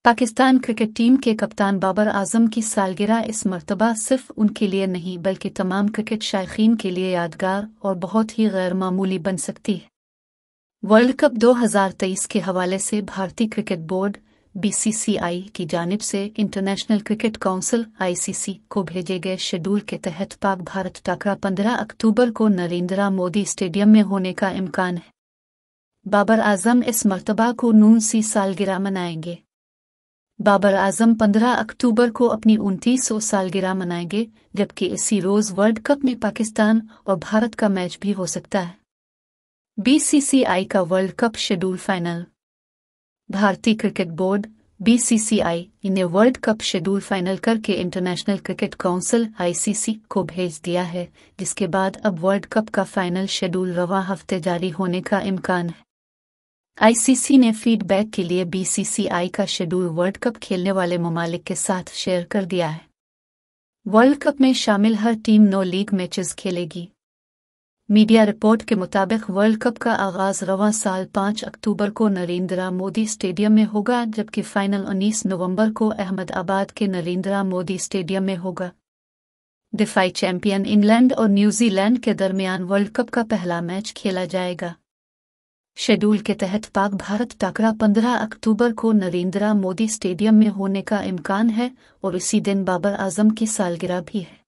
Pakistan cricket team के कप्तान बाबर आजम की सालगिरह इस मर्तबा सिर्फ उनके लिए नहीं बल्कि तमाम क्रिकेट शायकीन के लिए यादगार और बहुत ही गैर मामूली बन सकती है। वर्ल्ड कप 2023 के हवाले से भारतीय क्रिकेट बोर्ड (बीसीसीआई) की जानिब से इंटरनेशनल क्रिकेट काउंसिल (आईसीसी) को भेजे गए शेड्यूल के तहत पाक भारत टकरा 15 अक्टूबर को नरेंद्र मोदी स्टेडियम में होने का इम्कान है। बाबर आजम इस मर्तबा को 29वीं सालगिरह मनाएंगे। बाबर आजम 15 अक्टूबर को अपनी 29वीं सालगिरह मनाएंगे, जबकि इसी रोज़ वर्ल्ड कप में पाकिस्तान और भारत का मैच भी हो सकता है। बीसीसीआई का वर्ल्ड कप शेड्यूल फाइनल। भारतीय क्रिकेट बोर्ड (बीसीसीआई) ने वर्ल्ड कप शेड्यूल फाइनल करके इंटरनेशनल क्रिकेट काउंसिल (आईसीसी) को भेज दिया है, जिसके बाद अब वर्ल्ड कप का फाइनल शेड्यूल रवां हफ्ते जारी होने का इम्कान है। आईसीसी ने फीडबैक के लिए बीसीसीआई का शेड्यूल वर्ल्ड कप खेलने वाले ममालिक के साथ शेयर कर दिया है। वर्ल्ड कप में शामिल हर टीम 9 लीग मैचेस खेलेगी। मीडिया रिपोर्ट के मुताबिक वर्ल्ड कप का आगाज रवां साल 5 अक्टूबर को नरेंद्र मोदी स्टेडियम में होगा, जबकि फाइनल 19 नवंबर को अहमदाबाद के नरेंद्र मोदी स्टेडियम में होगा। डिफाई चैंपियन इंग्लैंड और न्यूजीलैंड के दरमियान वर्ल्ड कप का पहला मैच खेला जाएगा। शेड्यूल के तहत पाक भारत टकरा 15 अक्टूबर को नरेंद्र मोदी स्टेडियम में होने का इम्कान है और इसी दिन बाबर आजम की सालगिरह भी है।